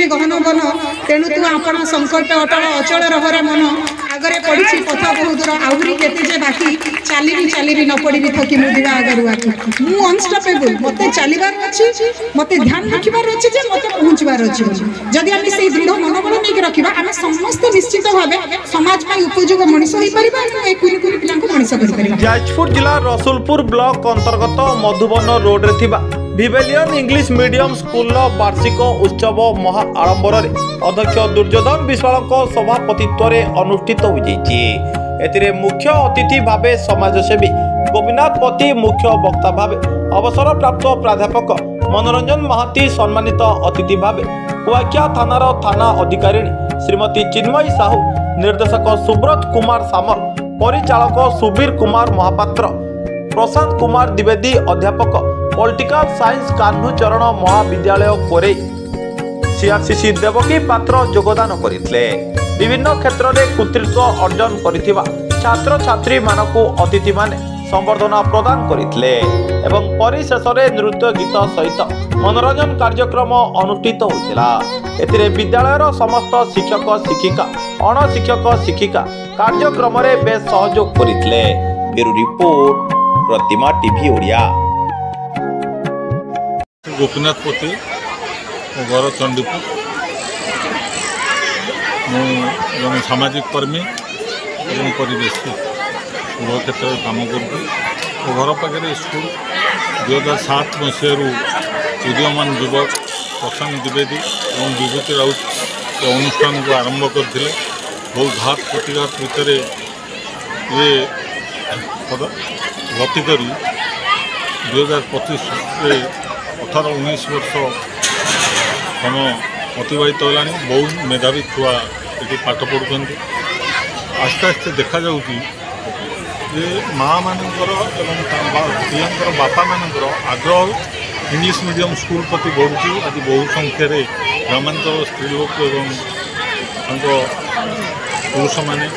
पाइथिले गहन बन तेणु तू आपण संकल्प अटल अचल रहरे मन आगरे पड़ी पथ बहुत दूर आहरी केते जे बाकी चाली न पड़ी थकी मुदिवा आगरु आखि मु अनस्टॉपेबल मते चलीबार अछि मते ध्यान रखिबार अछि जे मते पहुंचबार अछि जदि हम से दृढ़ मनोबल नै रखिबा हम समस्त निश्चित भाबे समाज में उपयोगी मनुष्य होई परिबा ए कुनी कुनी पिलां को मनुष्य करि परिबा। जाजपुर जिला रसुलपुर ब्लॉक अंतर्गत मधुबन रोड रे थिबा विवेलियन इंग्लिश मीडियम स्कूल वार्षिक उत्सव महा आडंबर अध्यक्ष दुर्योधन विश्वाल सभापतित्व अनुष्ठित हो जाइए। मुख्य अतिथि भावे समाजसेवी गोपीनाथ पति मुख्य वक्ता भावे अवसर प्राप्त प्राध्यापक मनोरंजन महाती सम्मानित अतिथि भावे कुआखिया थानार थाना अधिकारी श्रीमती चिन्मयी साहू निर्देशक सुब्रत कुमार सामल परिचालक सुबीर कुमार महापात्र प्रशांत कुमार द्विवेदी अध्यापक पॉलिटिकल साइंस कान्हूचरण महाविद्यालय कोरे सीआरसीसी देवकी पात्र योगदान करथिले। विभिन्न क्षेत्र में कृतित्व अर्जन करिथिबा छात्र छात्री मानकु अतिथि माने संबर्धना प्रदान करथिले एवं परिशेष नृत्य गीत सहित मनोरंजन कार्यक्रम अनुष्ठित होइतिला। एथिरे विद्यालयर समस्त शिक्षक शिक्षिका अणशिक्षक शिक्षिका कार्यक्रम में बेस सहयोग करथिले। ब्यूरो रिपोर्ट प्रतिमा टीवी ओडिया। गोपीनाथ पति घर चंडीपुर मुझे सामाजिक कर्मी और परिवेश गृह क्षेत्र में काम कर घर पाखे स्कूल 2007 मसीह उदीयमान युवक प्रशांत द्विवेदी और विभूति राउत अनुष्ठान को आरंभ करते बहुत घात प्रतिघात भितर ये गति कर 2025 18-19 वर्ष समय अतिबाहित होगा बहुत मेधावी छुआ ये पाठ पढ़ुं आस्ते आस्ते देखा जाऊँगी जे माँ मानकर पिलांकर बापा मानकर आग्रह इंग्लिश मीडियम स्कूल प्रति बढ़ुची। आज बहु संख्यार ग्रामांचल स्त्री लोक पुरुष मैंने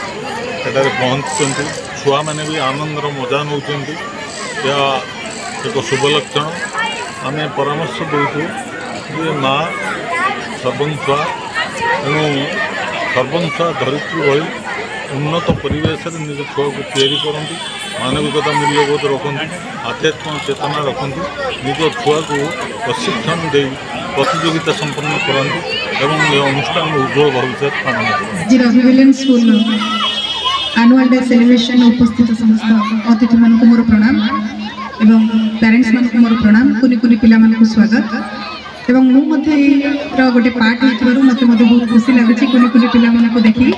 पहुँचते छुआ मैंने भी आनंदर मजा नौ एक शुभ लक्षण। आम परामर्श दूँ जे माँ सर्वछुआ तेणु सर्वछुआ धरित्री भाई उन्नत परिवेश निज छुआ को तैयारी करती मानविकता मूल्यबोध रखती आध्यात्मिक चेतना रखती निज छुआ को प्रशिक्षण दे प्रतियोगिता संपन्न करती एवं यह अनुष्ठान उज्जवल भविष्य कामना स्कूल एनुअल डे सेलिब्रेशन उपस्थित समस्त अतिथि मानक मोर प्रणाम एवं पेरेंट्स मानक मोर प्रणाम कुनी कुनी पिला मानक स्वागत एवं मु गोटे पार्ट होइथिबारु मते बहुत खुशी लगुच कुनी कुनी पिला मानक देखि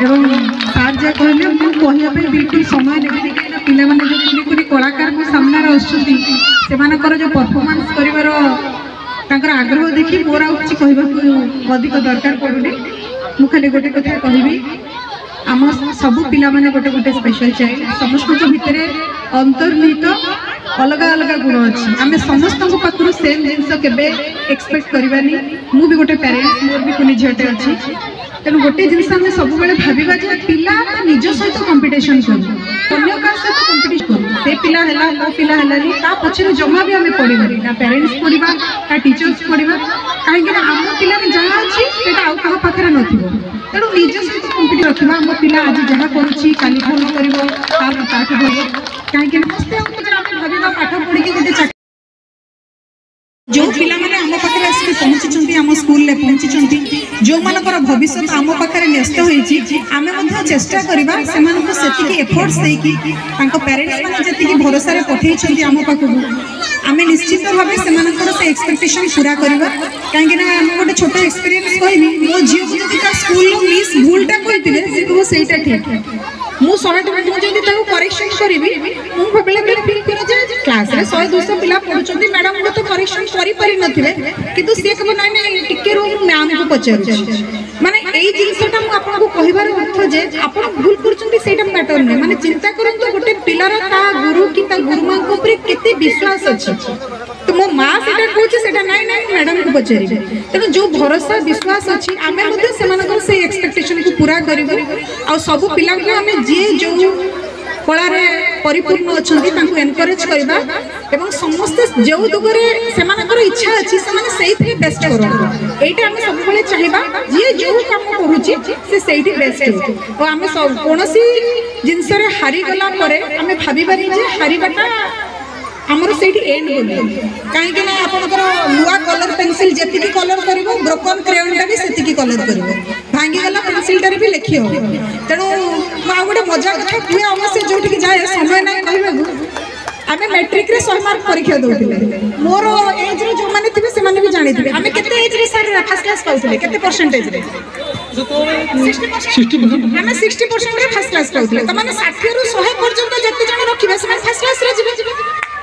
एवं सार जा कहले मु कहिया पे बिल्कुल समय नहीं कि पिला माने जो कुनी कुनी कलाकार को सामने आछुती से मानकर जो परफॉर्मेंस करिवार तांकर आग्रह देखि मोर आ किछि कहबा अधिक दरकार पड़ुनी मु खाली गोटे कथा कहबी आम सबू पिला माने गोटे गोटे स्पेशल चाइल्ड समस्त भितर अंतर्निहित अलग अलग गुण अच्छी आम समस्त पाखु सेम जिनस के एक्सपेक्ट करवानी मु भी गोटे पेरेंट्स मोर भी कुनी झीटे अच्छी तेणु गोटे जिनस आम सब भाविबा जे पिला निज सहित कंपटीशन करूँ अन्य सहित कंपटीशन करूँ से पिला है मो पिला है ता पछरे जमा भी आम पढ़ानी ना पेरेंट्स पढ़ा ना टीचर्स पढ़ा कहीं आम पिला जहाँ अच्छी आउ क्या पाखे नथिबो तेणु निज सहित कंपीट रखा आम पिला आज जहाँ करुँची काली भल कर कहीं भाविबा पाठ पढ़ी गोटे जो पिला माने आम पाखे आसिक पहुँची आम स्कूल में पहुँची जो मानकर भविष्य आम पाखे न्यस्त होती आम चेष्टा करवा से एफर्ट्स देकी पेरेंट्स मैंने जी भरोसा पठे आम पाखक आम निश्चित भाव से एक्सपेक्टेशन पूरा करवा कहीं गोटे छोट एक्सपीरियंस कहबी मो झील को जब स्कूल मिस भूलटा कहते से ठीक मुझे करेक्शन करी बेले फिल कर क्लास रे 100-200 पिला पढ़ुଛନ୍ତି मैडम को तो करेक्शन करि पारि नथिले किंतु से कब नाइ नाइ टिके रो मैम को पचारुछि माने एई जिंसटा मु आपन को कहिबार अर्थ जे आपन भूल करछंती सेटा मैटर नै माने चिंता करंतु गोटे पिलार ता गुरु की ता गुरुमा को ऊपर केते विश्वास अछि तो मो मां सेटा कहछि सेटा नाइ नाइ मैडम को पचारि तने जो भरोसा विश्वास अछि आमे मध्ये सेमानकर से एक्सपेक्टेशन को पूरा करबो आ सब पिला को आमे जे जो कला रे परिपूर्ण अच्छा एनकरेज करवा एवं समस्ते जो दुगरे से इच्छा अच्छी से बेस्ट कर ये आम सब चाहिए जी जो कम करुचे बेस्ट हो आम कौन जिनस हारीगला आम भावानी जे हारवाटा आमर से एंड बोली कहीं आपंकर नुआ कलर पेनसिल जी कलर कर ब्रोकन क्रेयनटा भी से कलर कर भांगीगला पेनसिलटार भी लिखी हो तेणु गोटे मजा कथा कहे अवश्य जो जाए समय ना कहूँ आम मैट्रिक 100 मार्क परीक्षा दौले मोर एज रो जो मैंने थे से भी जानी थे आम के एज रे सर फर्स्ट क्लास पाऊले केते परसेंटेज रे 60% आम 60% रे फर्स्ट क्लास पाऊले त माने 60 रु 100 पर्यंत जति जण रखिबे से फर्स्ट क्लास रे जिबे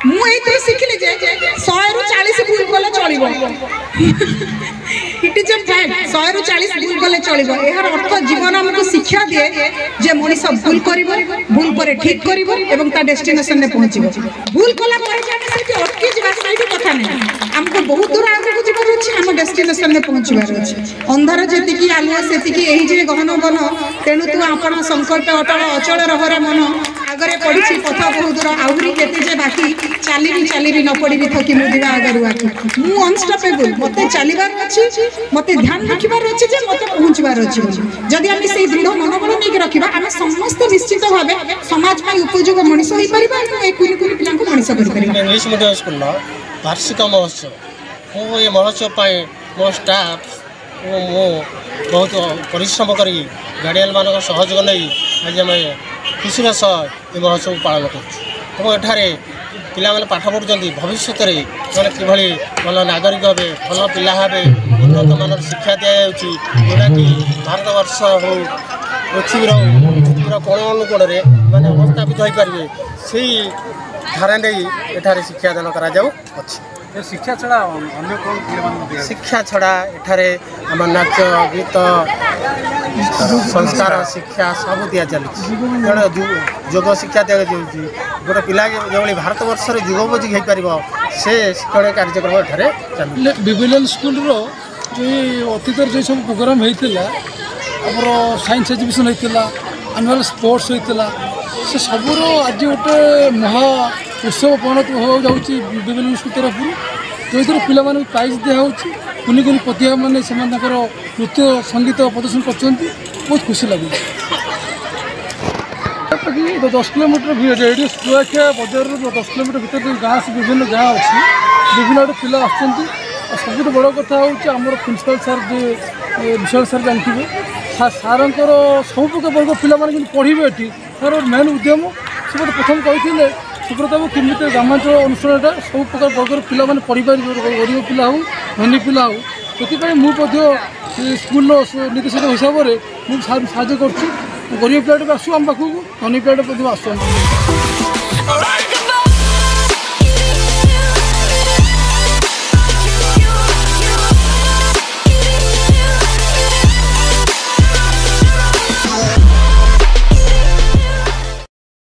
मु एते सिखिले जे 100 रु 40 भूल कले चलिबो इट इज अ फैक्ट 100 रु 40 भूल कले चलिबो एहर अर्थ जीवन हमको शिक्षा दिए जे मनीष भूल करिवो भूल पर ठीक करिवो एवं ता डेस्टिनेशन रे पहुंचिबो भूल कला पर जाने से अटकी जीवा सही कथा नहीं हमको बहुत दूर आगे जीवार अच्छे आम डेस्टिनेशन में पहुँचबार अच्छे अंधार जी आलुआ से यही जे गहन बन तेणु तू आपण संकल्प अटल अचल रहरे मन आगे पड़ी पथ बहुत दूर आहरी केते बाकी चली न पड़ी थकी मुझा आगर आखि मु अनस्टपेबल मत चलबार अच्छी मत ध्यान रखिबार अच्छे जे मत पहुँचबार अच्छे जदि आम से दृढ़ मनोबल नहीं रखा आम समस्त निश्चित भाव समाज में उपयोगी मनीष हो पार कुनी कुनी पिला मनीष कर वार्षिक महोत्सव मो ये महोत्सव पाए मो स्टाफ मो बहुत परिश्रम कर गार्डियन मान सहयोग नहीं आज आम खुशी सह ये महोत्सव पालन कर पिला पाठ पढ़ुं भविष्य में किभली भल नागरिक हे भल पिला हे उन्नत मान शिक्षा दी जोटा कि भारत वर्ष हो पृथ्वीर कोण अनुकोण मैंने अवस्थापित हो पारे से धारा नहीं एठारे शिक्षादान कर शिक्षा छड़ा अन्य कौन शिक्षा छड़ा एठारे आम नाच गीत संस्कार शिक्षा सब दि चलती जोग शिक्षा दी जाऊँगी गोटे पिला जो भारत वर्ष युगोपयोगी हो पार से शिक्षण कार्यक्रम एठारे चल विविलियन स्कूल रो जो अतीत जो सब प्रोग्राम होता आमर साइंस एजुकेशन होता आनुआल स्पोर्ट्स होता से सबूर आज गोटे महा उत्सव परिणत हो जाऊँगी विभिन्न स्कूल तरफ जो पिला प्राइज दिखाऊँ कुनि कुनि प्रतिभा मैंने से नृत्य संगीत प्रदर्शन कर बहुत खुशी लगे 10 किलोमीटर रेडियस कुआखिया बजार 10 किलोमीटर भीतर जो गाँ से विभिन्न गाँ अच्छी विभिन्न आड़े पिला आसुँच बड़ कथा होमर प्रिंसिपल सार जो विशाल सार जानते सार सब प्रकार वर्ग पिला पढ़े ये तार मेन उद्यम से मत प्रथम कहते सुब्रत बाबू केमी ग्रामांचल अनुष्ठानटा सब प्रकार वर्गर पिला पढ़ी पार गरीब पिला हो धनी पिला हो से मुझे स्कूल निर्देशक हिसाब से मुझे साहय कर गरीब पिलाटे भी आसू आम पाखक धनी पिलाटे आसू